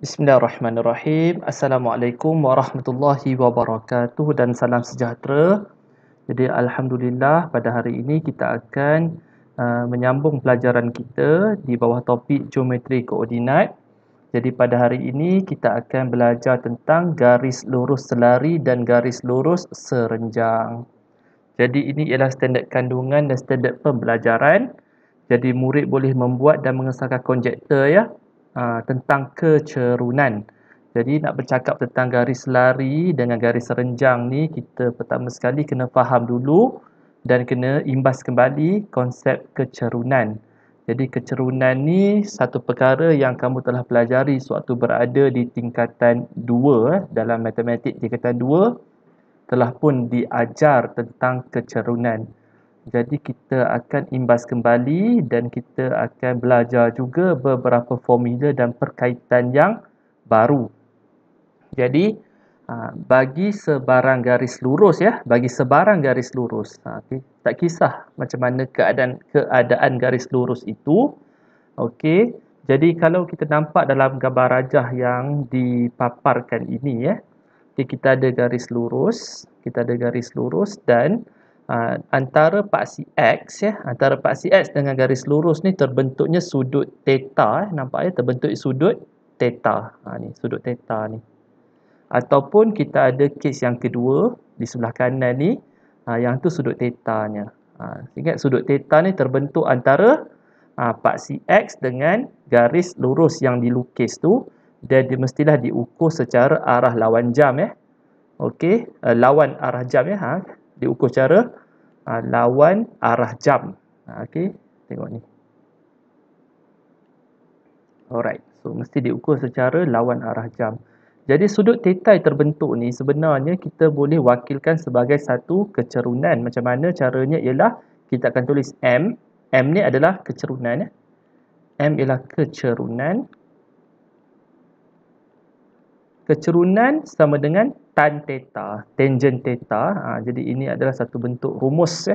Bismillahirrahmanirrahim. Assalamualaikum warahmatullahi wabarakatuh dan salam sejahtera. Jadi alhamdulillah pada hari ini kita akan menyambung pelajaran kita di bawah topik geometri koordinat. Jadi pada hari ini kita akan belajar tentang garis lurus selari dan garis lurus serenjang. Jadi ini ialah standard kandungan dan standard pembelajaran. Jadi murid boleh membuat dan mengesahkan konjektor tentang kecerunan. Jadi nak bercakap tentang garis lari dengan garis serenjang ni, kita pertama sekali kena faham dulu dan kena imbas kembali konsep kecerunan. Jadi kecerunan ni satu perkara yang kamu telah pelajari sewaktu berada di tingkatan 2 dalam matematik tingkatan 2 telah pun diajar tentang kecerunan. Jadi kita akan imbas kembali dan kita akan belajar juga beberapa formula dan perkaitan yang baru. Jadi bagi sebarang garis lurus bagi sebarang garis lurus, tak kisah macam mana keadaan garis lurus itu. Okey. Jadi kalau kita nampak dalam gambar rajah yang dipaparkan ini kita ada garis lurus, dan antara paksi X antara paksi X dengan garis lurus ni terbentuknya sudut theta nampak terbentuk sudut theta. Ni sudut theta ni. Ataupun kita ada kes yang kedua di sebelah kanan ni, yang tu sudut theta-nya. Ingat sudut theta ni terbentuk antara paksi X dengan garis lurus yang dilukis tu, dan dia mestilah diukur secara arah lawan jam Okey, lawan arah jam diukur secara lawan arah jam. Okey, tengok ni. Alright, so mesti diukur secara lawan arah jam. Jadi sudut theta yang terbentuk ni sebenarnya kita boleh wakilkan sebagai satu kecerunan. Macam mana caranya ialah kita akan tulis M. M ni adalah kecerunan M ialah kecerunan. Kecerunan sama dengan tan theta, tangent theta. Jadi ini adalah satu bentuk rumus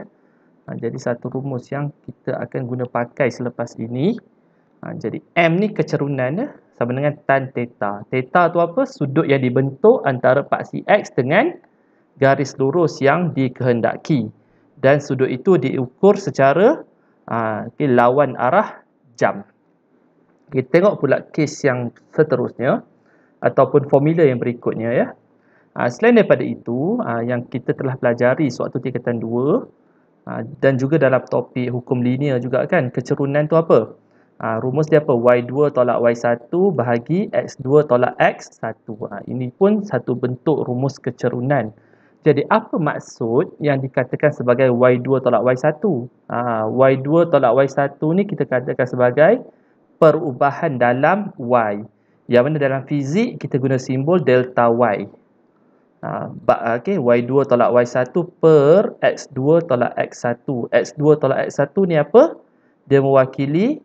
jadi satu rumus yang kita akan guna pakai selepas ini. Jadi M ni kecerunan sama dengan tan theta. Theta tu apa? Sudut yang dibentuk antara paksi X dengan garis lurus yang dikehendaki. Dan sudut itu diukur secara lawan arah jam. Kita tengok pula kes yang seterusnya ataupun formula yang berikutnya Selain daripada itu, yang kita telah pelajari sewaktu tingkatan 2 dan juga dalam topik hukum linear juga kan, kecerunan tu apa? Rumus dia apa? Y2 tolak Y1 bahagi X2 tolak X1. Ini pun satu bentuk rumus kecerunan. Jadi apa maksud yang dikatakan sebagai Y2 tolak Y1? Y2 tolak Y1 ni kita katakan sebagai perubahan dalam Y. Yang mana dalam fizik kita guna simbol delta Y. Y2 tolak Y1 per X2 tolak X1. X2 tolak X1 ni apa? Dia mewakili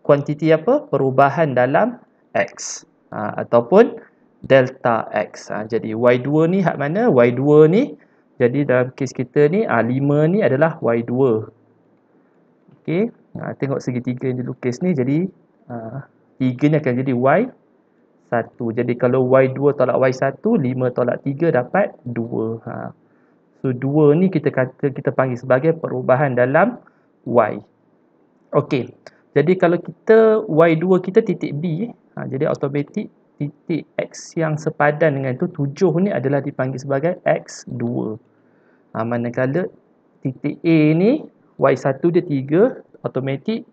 kuantiti apa? Perubahan dalam X. Ataupun delta X. Jadi Y2 ni hak mana? Y2 ni, jadi dalam kes kita ni, 5 ni adalah Y2. Okey. Tengok segitiga yang dilukis ni, jadi 3 ni akan jadi Y1. Jadi kalau Y2 tolak Y1, 5 tolak 3 dapat 2. So 2 ni kita panggil sebagai perubahan dalam Y. Okey. Jadi kalau kita Y2 kita titik B, jadi automatik titik X yang sepadan dengan itu 7 ni adalah dipanggil sebagai X2. Manakala titik A ni Y1 dia 3, automatik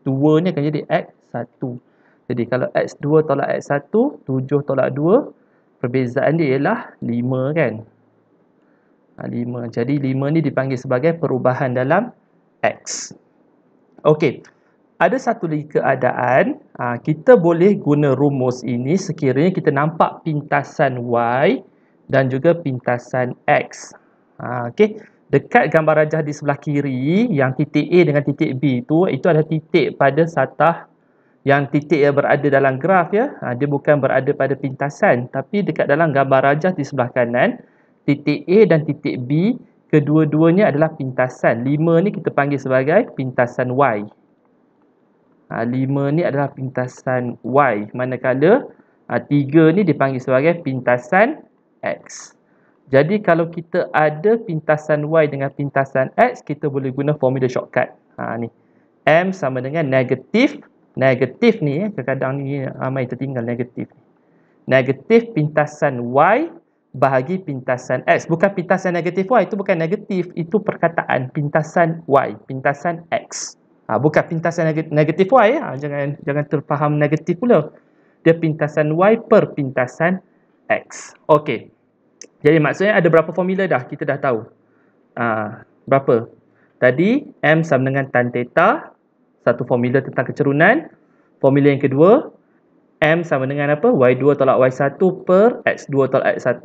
2 ni akan jadi X1. Jadi kalau X2 tolak X1, 7 tolak 2, perbezaan dia ialah 5 kan. 5. Jadi 5 ni dipanggil sebagai perubahan dalam X. Okey. Ada satu lagi keadaan, kita boleh guna rumus ini sekiranya kita nampak pintasan Y dan juga pintasan X. Okey. Dekat gambar rajah di sebelah kiri, yang titik A dengan titik B itu adalah titik pada satah. Yang titik yang berada dalam graf dia bukan berada pada pintasan, tapi dekat dalam gambar rajah di sebelah kanan, titik A dan titik B kedua-duanya adalah pintasan. 5 ni kita panggil sebagai pintasan Y. 5 ni adalah pintasan Y, manakala 3 ni dipanggil sebagai pintasan X. Jadi kalau kita ada pintasan Y dengan pintasan X, kita boleh guna formula shortcut. Ni. M sama dengan negatif. Negatif ni, kadang-kadang ni ramai tertinggal negatif. Negatif pintasan Y bahagi pintasan X. Bukan pintasan negatif Y, itu bukan negatif. Itu perkataan pintasan Y, pintasan X. Bukan pintasan negatif Y. Jangan terfaham negatif pula. Dia pintasan Y per pintasan X. Okey. Jadi maksudnya ada berapa formula dah? Kita dah tahu. Berapa? Tadi M sama dengan tan theta. Satu formula tentang kecerunan. Formula yang kedua, M sama dengan apa? Y2 tolak Y1 per X2 tolak X1.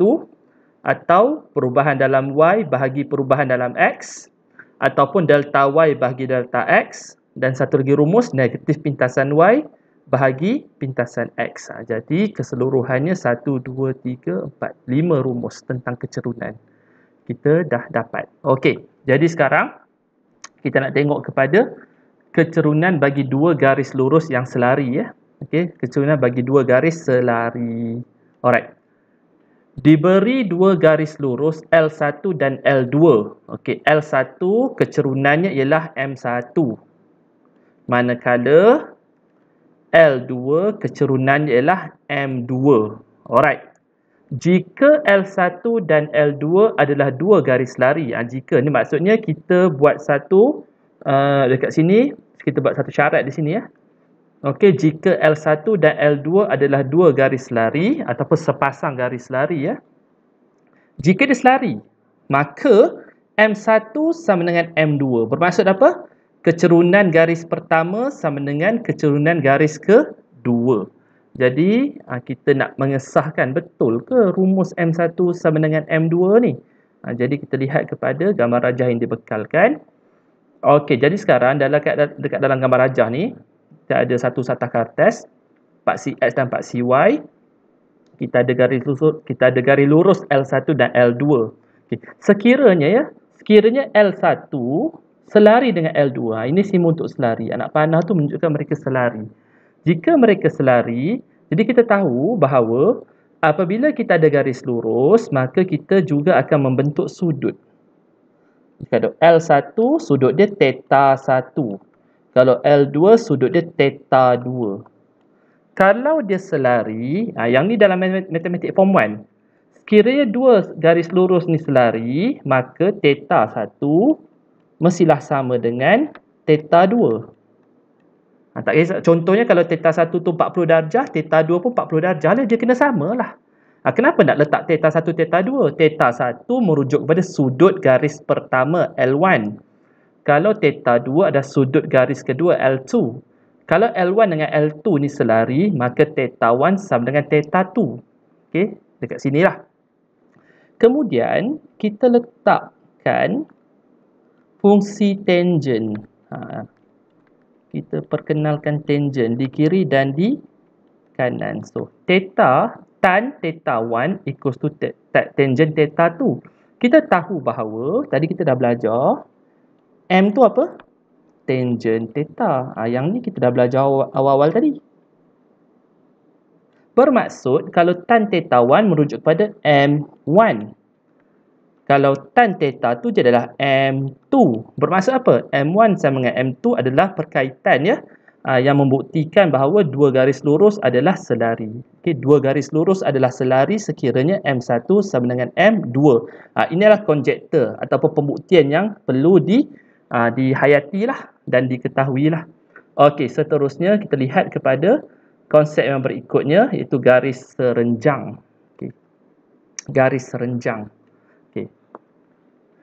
Atau perubahan dalam Y bahagi perubahan dalam X. Ataupun delta Y bahagi delta X. Dan satu lagi rumus, negatif pintasan Y bahagi pintasan X. Jadi keseluruhannya 1, 2, 3, 4, 5 rumus tentang kecerunan. Kita dah dapat. Okey, jadi sekarang kita nak tengok kepada kecerunan bagi dua garis lurus yang selari. Okey, kecerunan bagi dua garis selari. Alright. Diberi dua garis lurus L1 dan L2. Okey, L1 kecerunannya ialah M1. Manakala L2 kecerunannya ialah M2. Alright. Jika L1 dan L2 adalah dua garis lari. Jika ni maksudnya kita buat satu dekat sini, kita buat satu syarat di sini. Okey, jika L1 dan L2 adalah dua garis lari ataupun sepasang garis lari. Jika dia selari, maka M1 sama dengan M2. Bermaksud apa? Kecerunan garis pertama sama dengan kecerunan garis kedua. Jadi, kita nak mengesahkan betul ke rumus M1 sama dengan M2 ni? Jadi, kita lihat kepada gambar rajah yang dibekalkan. Okey, jadi sekarang dekat dalam gambar rajah ni, kita ada satu satah kartes, paksi X dan paksi Y. Kita ada garis lurus L1 dan L2. Okay. Sekiranya L1 selari dengan L2. Ini simbol untuk selari. Anak panah tu menunjukkan mereka selari. Jika mereka selari, jadi kita tahu bahawa apabila kita ada garis lurus, maka kita juga akan membentuk sudut. Kalau L1, sudut dia theta 1. Kalau L2, sudut dia theta 2. Kalau dia selari, yang ni dalam matematik form 1. Sekiranya dua garis lurus ni selari, maka theta 1 mestilah sama dengan theta 2. Tak kisah. Contohnya kalau theta 1 tu 40 darjah, theta 2 pun 40 darjah lah. Dia kena sama lah. Kenapa nak letak theta 1, theta 2? Theta 1 merujuk kepada sudut garis pertama L1. Kalau theta 2 ada sudut garis kedua L2. Kalau L1 dengan L2 ni selari, maka theta 1 sama dengan theta 2. Okey, dekat sinilah. Kemudian, kita letakkan fungsi tangent. Kita perkenalkan tangent di kiri dan di kanan. So, tan theta 1 equals to tangent theta 2. Kita tahu bahawa, tadi kita dah belajar, M tu apa? Tangent theta. Yang ni kita dah belajar awal-awal tadi. Bermaksud, kalau tan theta 1 merujuk kepada M1. Kalau tan theta tu dia adalah M2. Bermaksud apa? M1 sama dengan M2 adalah perkaitan yang membuktikan bahawa dua garis lurus adalah selari. Okay, dua garis lurus adalah selari sekiranya M1 sama dengan M2. Inilah konjektor ataupun pembuktian yang perlu dihayatilah dan diketahuilah. Okey, seterusnya kita lihat kepada konsep yang berikutnya, iaitu garis serenjang. Okay. Garis serenjang.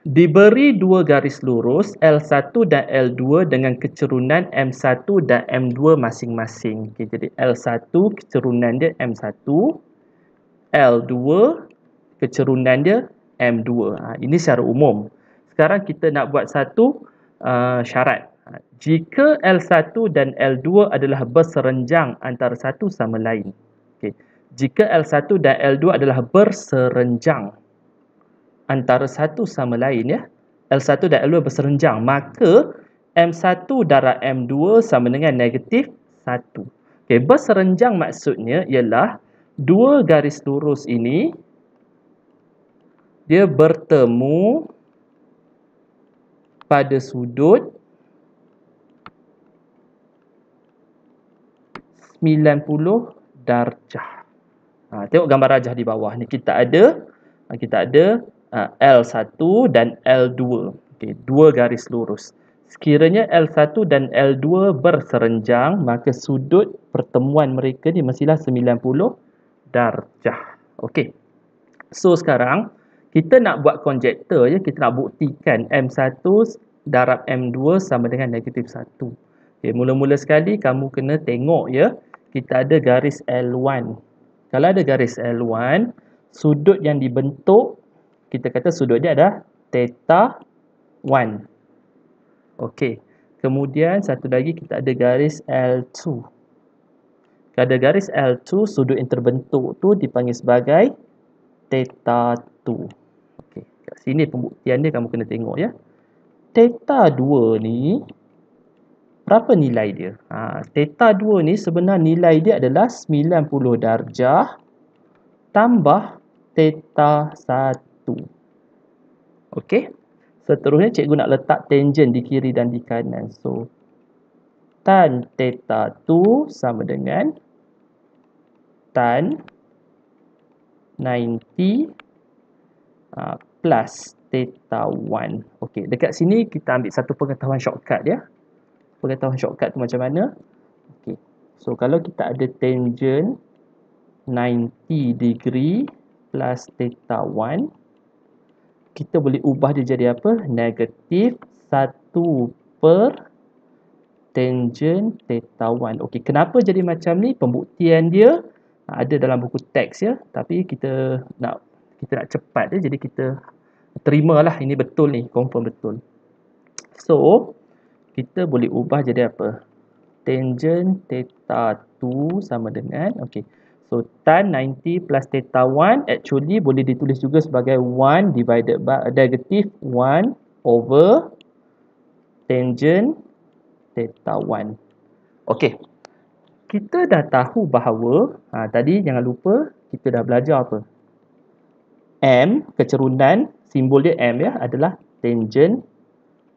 Diberi dua garis lurus L1 dan L2 dengan kecerunan M1 dan M2 masing-masing. Okay, jadi L1 kecerunan dia M1, L2 kecerunan dia M2. Ini secara umum. Sekarang kita nak buat satu syarat. Jika L1 dan L2 adalah berserenjang antara satu sama lain. Okay. Jika L1 dan L2 adalah berserenjang antara satu sama lain, L1 dan L2 berserenjang, maka M1 darab M2 sama dengan negatif 1. Okay, berserenjang maksudnya ialah Dua garis lurus ini dia bertemu pada sudut 90 darjah. Tengok gambar rajah di bawah ni, kita ada L1 dan L2. Okey, dua garis lurus. Sekiranya L1 dan L2 berserenjang, maka sudut pertemuan mereka ni mestilah 90 darjah. Okey. So sekarang kita nak buat konjektor je, kita nak buktikan M1 darab M2 sama dengan -1. Okey, mula-mula sekali kamu kena tengok ya, kita ada garis L1. Kalau ada garis L1, sudut yang dibentuk, kita kata sudut dia adalah theta 1. Okey. Kemudian satu lagi kita ada garis L2. Kalau ada garis L2, sudut yang terbentuk tu dipanggil sebagai theta 2. Okey. Kat sini pembuktian dia kamu kena tengok ya. Theta 2 ni berapa nilai dia? Theta 2 ni sebenarnya nilai dia adalah 90 darjah tambah theta 1. Okey. Seterusnya cikgu nak letak tangent di kiri dan di kanan. So, tan theta 2 sama dengan tan 90 plus theta 1. Okey, dekat sini kita ambil satu pengetahuan shortcut ya. Pengetahuan shortcut tu macam mana? Okey. So, kalau kita ada tangent 90 degree plus theta 1, kita boleh ubah dia jadi apa? Negatif 1 per tangent theta 1. Okey, kenapa jadi macam ni? Pembuktian dia ada dalam buku teks ya, tapi kita nak cepat je, jadi kita terimalah ini betul ni, confirm betul. So, kita boleh ubah jadi apa? Tangent theta 2 sama dengan, okey. So, tan 90 plus theta 1 actually boleh ditulis juga sebagai 1 divided by negative 1 over tangent theta 1. Okey. Kita dah tahu bahawa, tadi jangan lupa kita dah belajar apa? M, kecerunan, simbol dia M ya, adalah tangent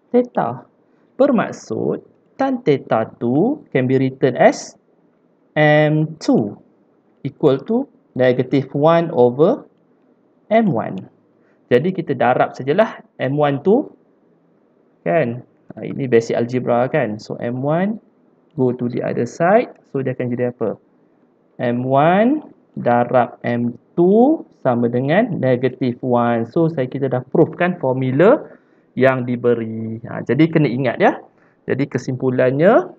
theta. Bermaksud, tan theta 2 can be written as M2 equal to negative 1 over M1. Jadi kita darab sajalah M1 tu, kan? Ini basic algebra kan. So M1 go to the other side. So dia akan jadi apa? M1 darab M2 sama dengan negative 1. So kita dah proof kan formula yang diberi. Jadi kena ingat ya. Jadi kesimpulannya,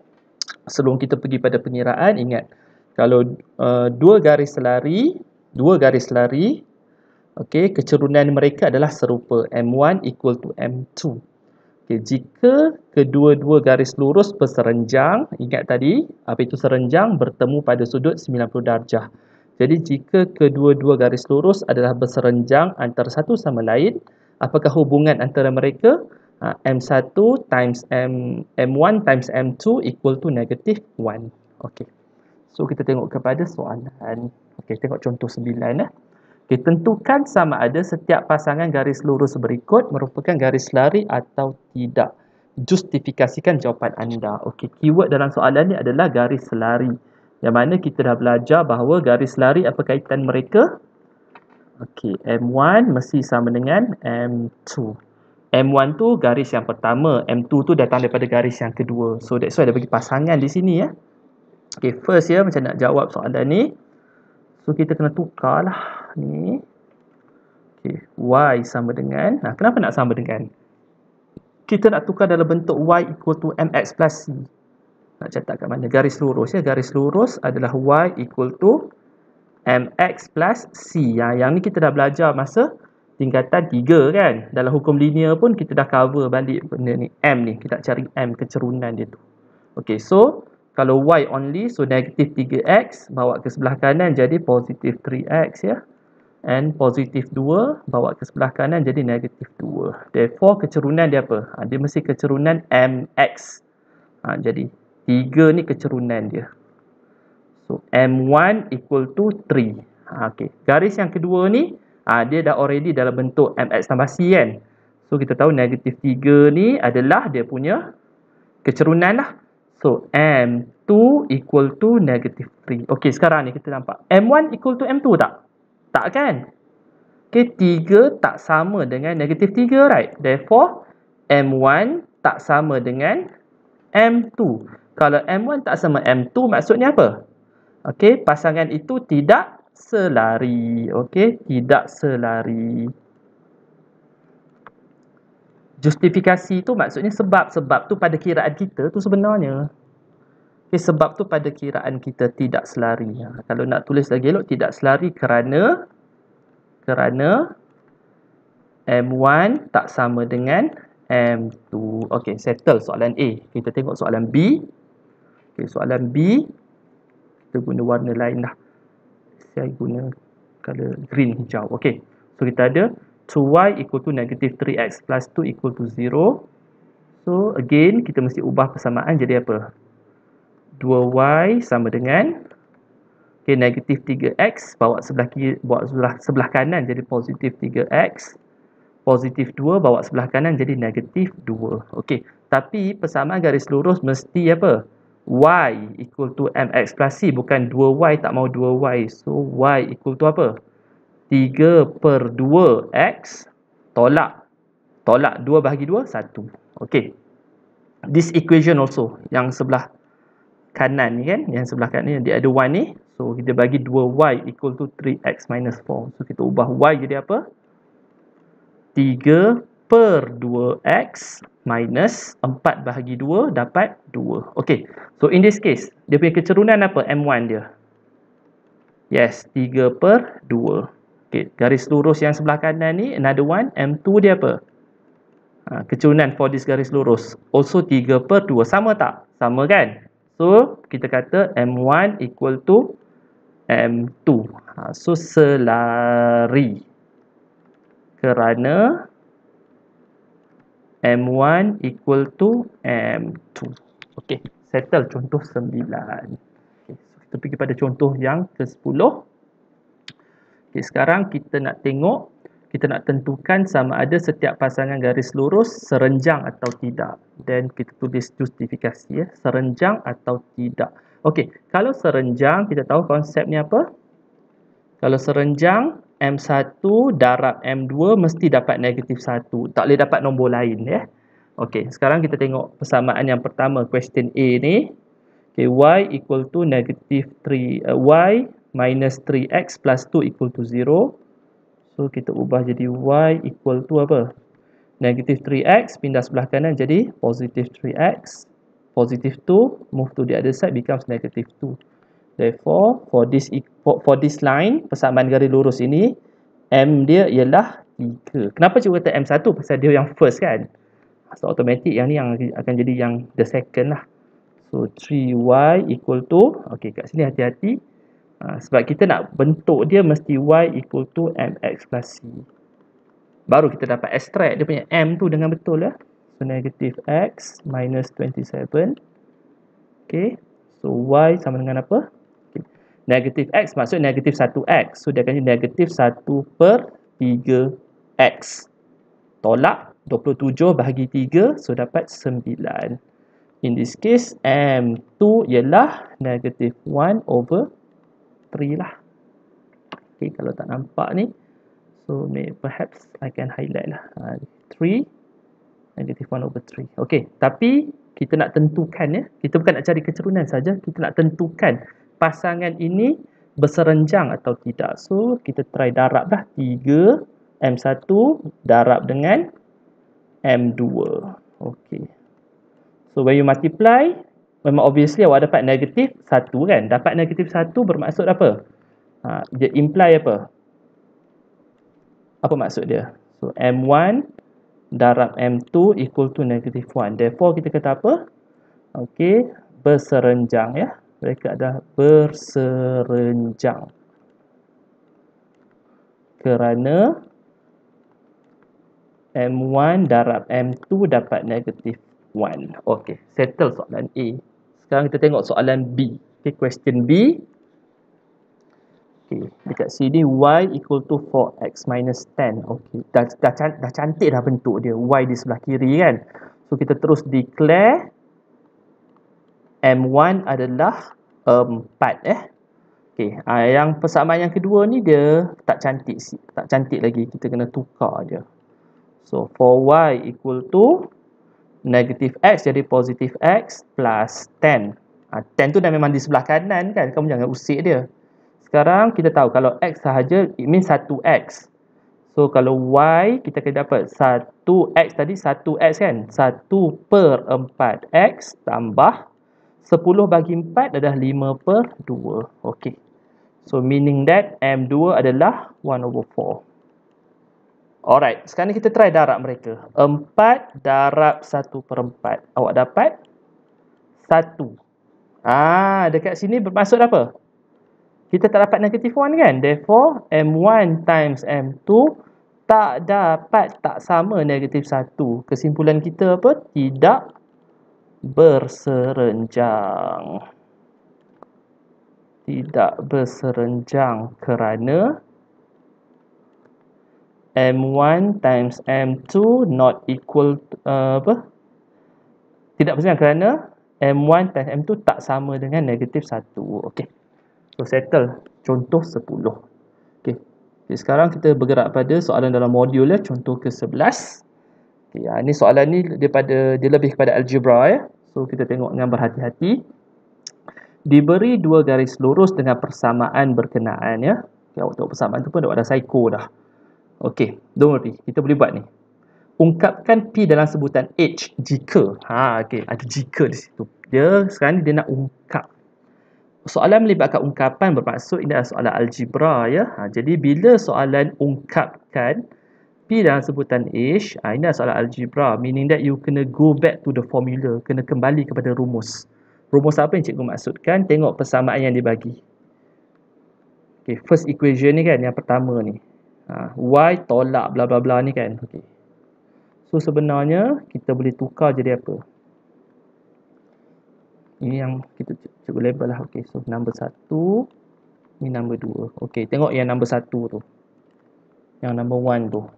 sebelum kita pergi pada pengiraan, ingat kalau dua garis lari, okey, kecerunan mereka adalah serupa, M1 equal to M2. Okey, jika kedua-dua garis lurus berserenjang, ingat tadi, apa itu serenjang? Bertemu pada sudut 90 darjah. Jadi jika kedua-dua garis lurus adalah berserenjang antara satu sama lain, apakah hubungan antara mereka? M1 times M1 times M2 equal to negative 1. Okey. So, kita tengok kepada soalan. Okey, tengok contoh 9. Okey, tentukan sama ada setiap pasangan garis lurus berikut merupakan garis lari atau tidak. Justifikasikan jawapan anda. Okey, keyword dalam soalan ni adalah garis lari. Yang mana kita dah belajar bahawa garis lari apa kaitan mereka? Okey, M1 mesti sama dengan M2. M1 tu garis yang pertama, M2 tu datang daripada garis yang kedua. So, that's why dia bagi pasangan di sini ya. Okay, first ya, macam nak jawab soalan ni. So, kita kena tukar lah ni. Okay, Y sama dengan, kenapa nak sama dengan? Kita nak tukar dalam bentuk Y equal to MX plus C. Nak catat kat mana? Garis lurus ya. Garis lurus adalah Y equal to MX plus C. Yang ni kita dah belajar masa tingkatan 3 kan. Dalam hukum linear pun kita dah cover balik benda ni. M ni, kita cari M, kecerunan dia tu. Okay, so kalau Y only, so negatif 3X bawa ke sebelah kanan jadi positif 3X ya. And positif 2 bawa ke sebelah kanan jadi negatif 2. Therefore, kecerunan dia apa? Dia mesti kecerunan MX. Jadi 3 ni kecerunan dia. So M1 equal to 3. Okey. Garis yang kedua ni, dia dah already dalam bentuk MX tambah C kan. So kita tahu negatif 3 ni adalah dia punya kecerunan lah. So M2 equal to negatif 3. Okey, sekarang ni kita nampak M1 equal to M2 tak? Tak kan? Okey, 3 tak sama dengan negatif 3, right? Therefore, M1 tak sama dengan M2. Kalau M1 tak sama M2, maksudnya apa? Okey, pasangan itu tidak selari. Okey, tidak selari. Justifikasi tu maksudnya sebab tu pada kiraan kita tu sebenarnya. Okey, sebab tu pada kiraan kita tidak selari. Kalau nak tulis lagi elok, tidak selari kerana M1 tak sama dengan M2. Okey, settle soalan A. Kita tengok soalan B. Okey, soalan B kita guna warna lain lah. Saya guna color green hijau. Okey. So kita ada 2y equal to negative 3x plus 2 equal to 0. So again kita mesti ubah persamaan jadi apa? 2y sama dengan negatif 3x bawa sebelah kanan jadi positif 3x. Positif 2 bawa sebelah kanan jadi negatif 2. Okey. Tapi persamaan garis lurus mesti apa? Y equal to mx plus c. Bukan 2y tak mau 2y. So y equal to apa? 3/2x tolak 2 bahagi 2, 1. Okey. This equation also yang sebelah kanan ni kan, yang sebelah kanan ni dia ada 1 ni. So kita bagi 2y equal to 3x minus 4. So kita ubah y jadi apa? 3/2x minus 4 bahagi 2 dapat 2. Okey. So in this case, dia punya kecerunan apa? M1 dia. Yes, 3/2. Okey, garis lurus yang sebelah kanan ni another one, M2 dia apa? Kecerunan for this garis lurus also 3/2. Sama tak? Sama kan? So kita kata M1 equal to M2. So selari kerana M1 equal to M2. Okey, settle contoh 9. Okay, so kita pergi pada contoh yang ke-10. Okay, sekarang kita nak tengok, kita nak tentukan sama ada setiap pasangan garis lurus serenjang atau tidak. Dan kita tulis justifikasi ya, serenjang atau tidak. Okey, kalau serenjang kita tahu konsepnya apa? Kalau serenjang M1 darab M2 mesti dapat negatif 1. Tak boleh dapat nombor lain ya. Okey, sekarang kita tengok persamaan yang pertama, question A ni. Okay, y equal to negatif 3, y minus 3x plus 2 equal to 0. So kita ubah jadi y equal to apa? Negatif 3x pindah sebelah kanan jadi positif 3x. Positif 2 move to the other side becomes negative 2. Therefore, for this line, persamaan garis lurus ini, M dia ialah 3. Kenapa cikgu kata M1? Pasal dia yang first kan? So, automatic yang ni yang akan jadi yang the second lah. So, 3y equal to, okay, kat sini hati-hati. Sebab kita nak bentuk dia mesti y equal to mx plus c. Baru kita dapat extract dia punya M tu dengan betul ya. So, negative x minus 27. Okay. So, y sama dengan apa? Negatif x maksud negatif 1x. So, dia akan jadi negatif 1/3x. Tolak 27 bahagi 3. So, dapat 9. In this case, M2 ialah negatif 1/3 lah. Okay, kalau tak nampak ni. So, perhaps I can highlight lah. 3. Negatif 1/3. Okay, tapi kita nak tentukan ya. Kita bukan nak cari kecerunan saja. Kita nak tentukan pasangan ini berserenjang atau tidak. So, kita try darab lah. 3 M1 darab dengan M2. Okay. So, when you multiply, memang obviously awak dapat negatif 1 kan. Dapat negatif 1 bermaksud apa? Dia imply apa? Apa maksud dia? So, M1 darab M2 equal to negative 1. Therefore, kita kata apa? Okay, berserenjang ya. Mereka adalah berserenjang. Kerana M1 darab M2 dapat negatif 1. Okey, settle soalan A. Sekarang kita tengok soalan B. Okay, question B. Okay, dekat sini y equal to 4x minus 10. Okay, dah cantik dah bentuk dia. Y di sebelah kiri kan. So, kita terus declare M1 adalah 4 Okay, yang persamaan yang kedua ni dia tak cantik lagi. Kita kena tukar je. So, for y equal to negative x jadi positive x plus 10. 10 tu dah memang di sebelah kanan kan. Kamu jangan usik dia. Sekarang kita tahu kalau x sahaja, it means 1x. So, kalau y, kita akan dapat 1x tadi, 1x kan? 1/4x tambah 10 bagi 4 adalah 5/2. Okay. So, meaning that M2 adalah 1/4. Alright, sekarang ni kita try darab mereka. 4 darab 1/4. Awak dapat 1. Dekat sini bermaksud apa? Kita tak dapat negative 1 kan? Therefore, M1 times M2 tak sama negative 1. Kesimpulan kita apa? Tidak berserenjang. Tidak berserenjang kerana M1 times M2 not equal tidak berserenjang kerana M1 times M2 tak sama dengan negative 1. Okey. So, settle. Contoh 10. Okay. Sekarang kita bergerak pada soalan dalam modul ya. Contoh ke-11. Okay, ini soalan ni dia lebih kepada algebra ya. So, kita tengok dengan berhati-hati. Diberi dua garis lurus dengan persamaan berkenaan ya. Okay, awak tengok persamaan tu pun dah ada psycho dah. Okay, don't worry. Kita boleh buat ni. Ungkapkan P dalam sebutan H jika. Okay, ada jika di situ. Sekarang ni dia nak ungkap. Soalan melibatkan ungkapan bermaksud ini adalah soalan algebra ya. Jadi bila soalan ungkapkan P dalam sebutan H, ini adalah soalan algebra. Meaning that you kena go back to the formula. Kena kembali kepada rumus. Rumus apa yang cikgu maksudkan? Tengok persamaan yang dibagi. Okay, first equation ni kan, yang pertama ni. Y tolak bla bla bla ni kan. Okay. So sebenarnya kita boleh tukar jadi apa? Ini yang kita cuba label lah. Okay, so number 1. Ini number 2. Okay, tengok yang number 1 tu. Yang number 1 tu.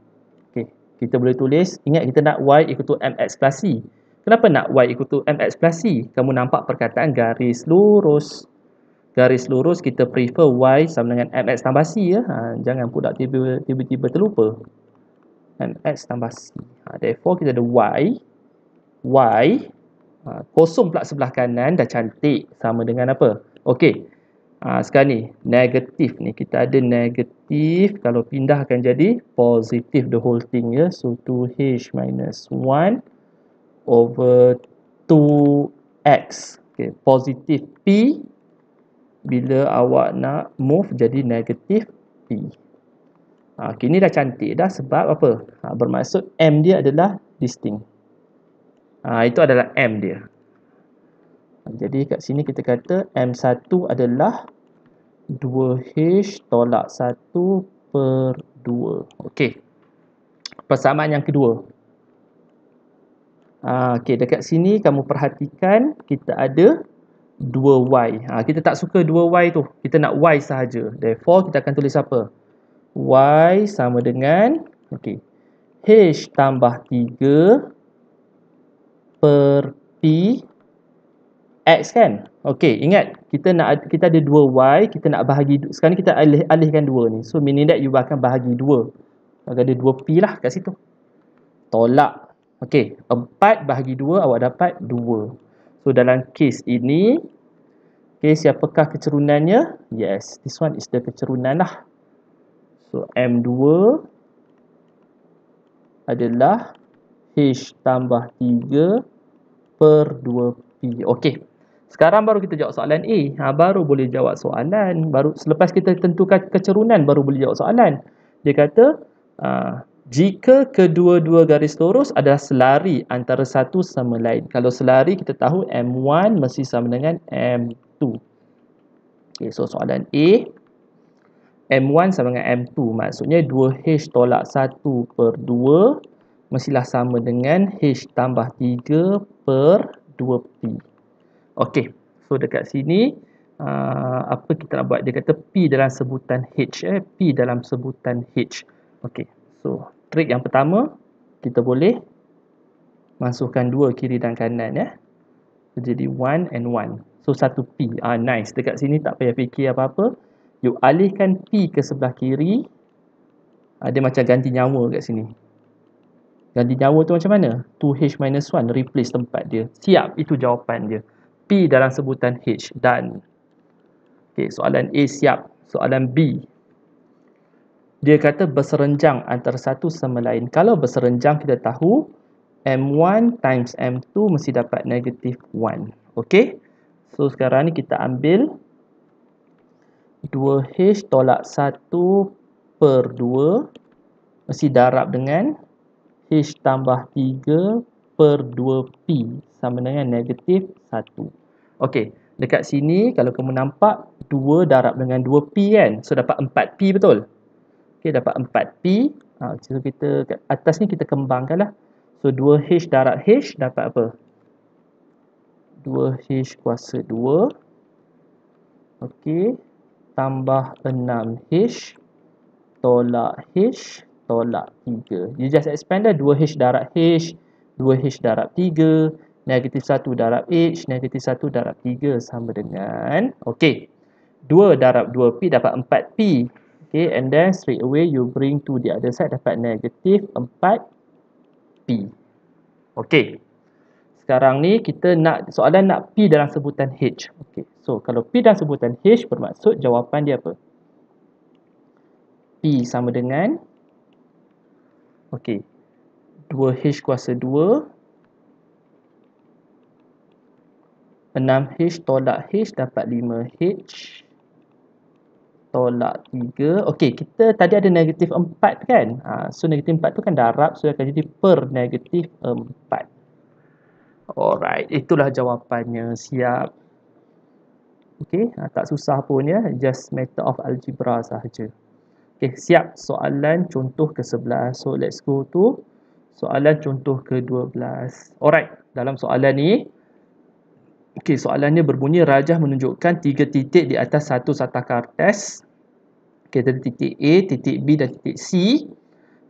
Okay, kita boleh tulis. Ingat kita nak y equal to mx plus c. Kenapa nak y equal to mx plus c? Kamu nampak perkataan garis lurus. Garis lurus kita prefer y sama dengan mx tambah c ya. Jangan pula tiba-tiba terlupa. Mx tambah c. Therefore kita ada y. Kosong pula sebelah kanan dah cantik. Sama dengan apa? Okey. Sekarang ni negatif ni. Kita ada negatif. Kalau pindah akan jadi positif the whole thing ya. So 2h minus 1 over 2x. Okay, positif P. Bila awak nak move jadi negatif P. Okay, ni dah cantik dah sebab apa? Bermaksud M dia adalah distinct. Itu adalah M dia. Jadi kat sini kita kata M1 adalah 2H tolak 1/2. Okey. Persamaan yang kedua. Okey, dekat sini kamu perhatikan kita ada 2Y. Kita tak suka 2Y tu. Kita nak Y sahaja. Therefore, kita akan tulis apa? Y sama dengan H tambah 3 per P X kan? Okey, ingat kita ada 2Y, kita nak bahagi. Sekarang ni kita alihkan 2 ni. So meaning that you akan bahagi 2. Ada 2P lah kat situ. Tolak. Okey, 4 bahagi 2 awak dapat 2. So dalam kes ini, siapakah kecerunannya? Yes, this one is the kecerunan lah. So M2 adalah H tambah 3 per 2P. Okey. Sekarang baru kita jawab soalan A. Baru boleh jawab soalan. Baru selepas kita tentukan kecerunan baru boleh jawab soalan. Dia kata jika kedua-dua garis lurus adalah selari antara satu sama lain. Kalau selari kita tahu M1 mesti sama dengan M2. Okay, so soalan A, M1 sama dengan M2. Maksudnya 2H tolak 1/2 mestilah sama dengan H tambah 3 per 2P. Okey, so dekat sini apa kita nak buat. Dia kata P dalam sebutan H. P dalam sebutan H. Okey. So, trik yang pertama, kita boleh masukkan 2 kiri dan kanan ya. Jadi 1 and 1. So, 1 P. Nice. Dekat sini tak payah fikir apa-apa. You alihkan P ke sebelah kiri. Dia macam ganti nyawa kat sini. Ganti nyawa tu macam mana? 2H minus 1. Replace tempat dia. Siap. Itu jawapan dia. P dalam sebutan H. Done. Okay, soalan A siap. Soalan B. Dia kata berserenjang antara satu sama lain. Kalau berserenjang kita tahu M1 times M2 mesti dapat negatif 1. Okey. So sekarang ni kita ambil 2H tolak 1 per 2 mesti darab dengan H tambah 3 per 2P sama dengan negatif 1. Okey. Dekat sini kalau kamu nampak 2 darab dengan 2P kan. So dapat 4P betul? Okey, dapat 4P. So kita kat atas ni kita kembangkan lah. So 2H darab H dapat apa? 2H kuasa 2. Okey. Tambah 6H tolak H tolak 3. You just expand dah. 2H darab H. 2H darab 3. Negatif 1 darab H. Negatif 1 darab 3 sama dengan. Okey. 2 darab 2P dapat 4P. Okay, and then straight away you bring to the other side dapat negatif 4P. Okay. Sekarang ni kita nak soalan nak P dalam sebutan H. Okay. So kalau P dalam sebutan H bermaksud jawapan dia apa? P sama dengan okay, 2H kuasa 2 6H tolak H dapat 5H tolak 3. Okey, kita tadi ada negatif 4 kan? So negatif 4 tu kan darab, so akan jadi per negatif 4. Alright, itulah jawapannya. Siap. Okey, tak susah pun ya. Just matter of algebra sahaja. Okey, siap. Soalan contoh ke-11. So let's go to soalan contoh ke-12. Alright, dalam soalan ni okey, soalannya berbunyi rajah menunjukkan 3 titik di atas satu sata kertas. Okey, ada titik A, titik B dan titik C.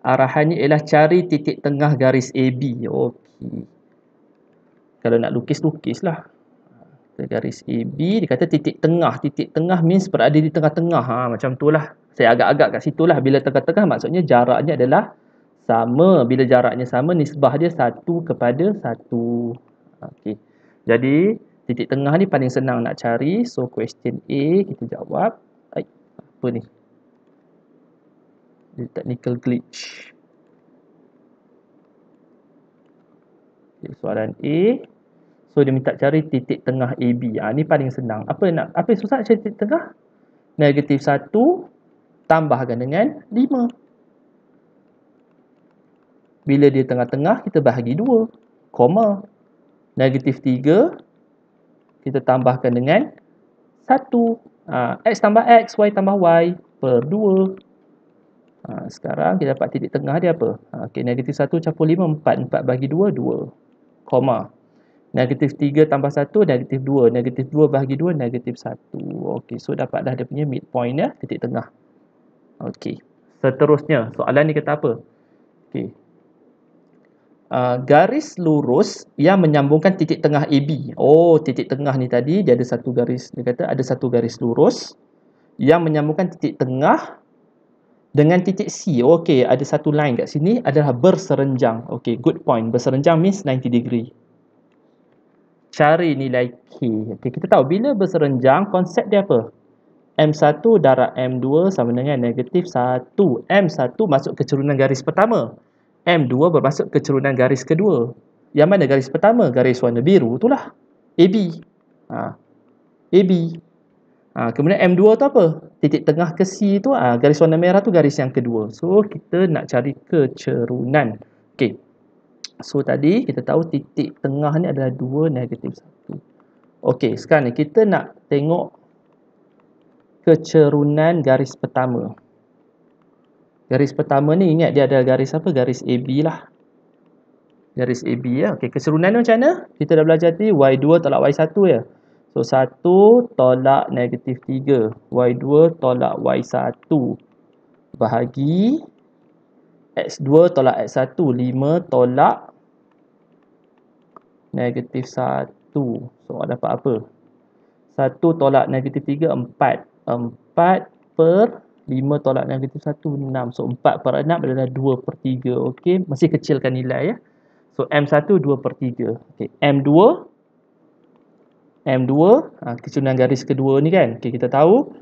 Arahannya ialah cari titik tengah garis AB. Okey. Kalau nak lukislah. Garis AB, dia kata titik tengah. Titik tengah means berada di tengah-tengah. Macam tu lah. Saya agak-agak kat situ lah. Bila tengah-tengah maksudnya jaraknya adalah sama. Bila jaraknya sama, nisbah dia 1 kepada 1. Okey. Jadi, titik tengah ni paling senang nak cari. So, question A kita jawab. Apa ni? Technical glitch. Okay, soalan A. So, dia minta cari titik tengah AB. Ni paling senang. Apa yang susah nak cari titik tengah? Negatif 1 tambahkan dengan 5. Bila dia tengah-tengah, kita bahagi 2. Koma. Negatif 3 kita tambahkan dengan 1. X tambah X, Y tambah Y per 2. Sekarang kita dapat titik tengah dia apa? Okay, negatif 1 campur 5, 4. 4 bagi 2, 2. Koma. Negatif 3 tambah 1, negatif 2. Negatif 2 bagi 2, negatif 1. Okey, so dapatlah dia punya midpoint ya, titik tengah. Okey. Seterusnya, soalan ni kata apa? Okey. Garis lurus yang menyambungkan titik tengah AB. Oh, titik tengah ni tadi dia ada satu garis. Dia kata ada satu garis lurus yang menyambungkan titik tengah dengan titik C. Okey, ada satu line kat sini adalah berserenjang. Okey, good point. Berserenjang means 90 degree. Cari nilai K. Okay, kita tahu bila berserenjang, konsep dia apa? M1 darab M2 sama dengan negatif 1. M1 masuk kecurunan garis pertama. M2 bermasuk kecurunan garis kedua. Yang mana garis pertama? Garis warna biru itulah. AB. AB. Kemudian M2 tu apa? Titik tengah ke C tu, garis warna merah tu garis yang kedua. So, kita nak cari kecerunan. Okey. So tadi kita tahu titik tengah ni adalah 2, negatif 1. Okey, sekarang ni kita nak tengok kecerunan garis pertama. Garis pertama ni ingat dia ada garis apa? Garis AB lah. Garis AB ya. Okey, kecerunan ni macam mana? Kita dah belajar tadi Y2 tolak Y1 ya. So 1 tolak negatif 3. Y2 tolak Y1 bahagi X2 tolak X1. 5 tolak negatif 1. So dapat apa? 1 tolak negatif 3, 4. 4 per 5 tolak negatif 1, 6. So 4 per 6 adalah 2 per 3. Okey, masih kecilkan nilai ya. So M1 2 per 3. Okey, M2 kecerunan garis kedua ni kan. Okey, kita tahu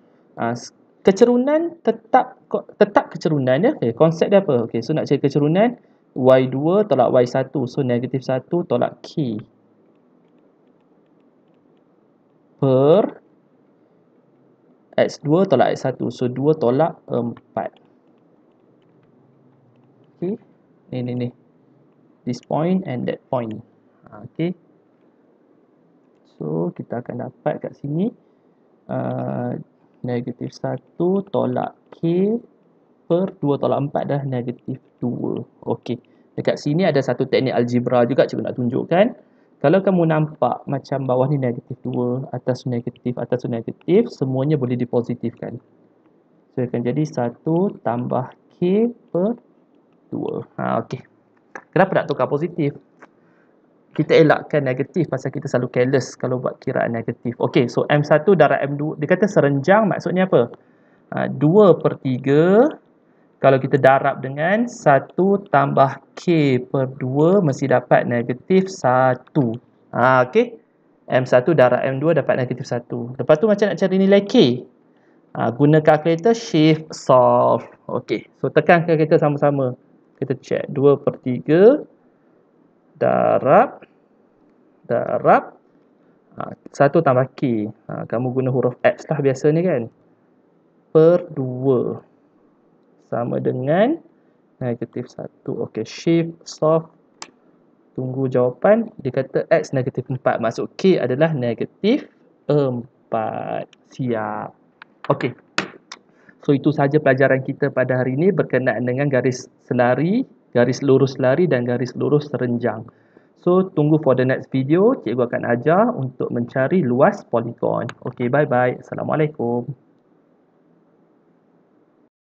kecerunan tetap kecerunan ya. Okey, konsep dia apa? Okey, so nak cari kecerunan Y2 tolak Y1. So negatif 1 tolak K per X2 tolak X1. So 2 tolak 4. Okey. Ni. This point and that point. Okey. So kita akan dapat kat sini negatif 1 tolak K per 2 tolak 4 dah negatif 2. Okey. Dekat sini ada satu teknik algebra juga cikgu nak tunjukkan. Kalau kamu nampak macam bawah ni negatif 2, atas negatif, semuanya boleh dipositifkan. So akan jadi 1 tambah K per 2. Okey. Kenapa nak tukar positif? Kita elakkan negatif pasal kita selalu careless kalau buat kiraan negatif. Okey, so M1 darab M2, dia kata serenjang maksudnya apa? 2 per 3, kalau kita darab dengan 1 tambah K per 2, mesti dapat negatif 1. Okey, M1 darab M2 dapat negatif 1. Lepas tu macam nak cari nilai K? Guna kalkulator, shift, solve. Okey, so tekan kalkulator sama-sama. Kita check 2 per 3 darab 1 tambah K. Kamu guna huruf X lah biasa ni kan. Per 2 sama dengan negatif 1. Okey, shift, solve. Tunggu jawapan. Dia kata X negatif 4. Maksud K adalah negatif 4. Siap. Okey. So itu sahaja pelajaran kita pada hari ini berkenaan dengan garis selari, garis lurus selari dan garis lurus serenjang. So tunggu for the next video, cikgu akan ajar untuk mencari luas poligon. Okey, bye bye. Assalamualaikum.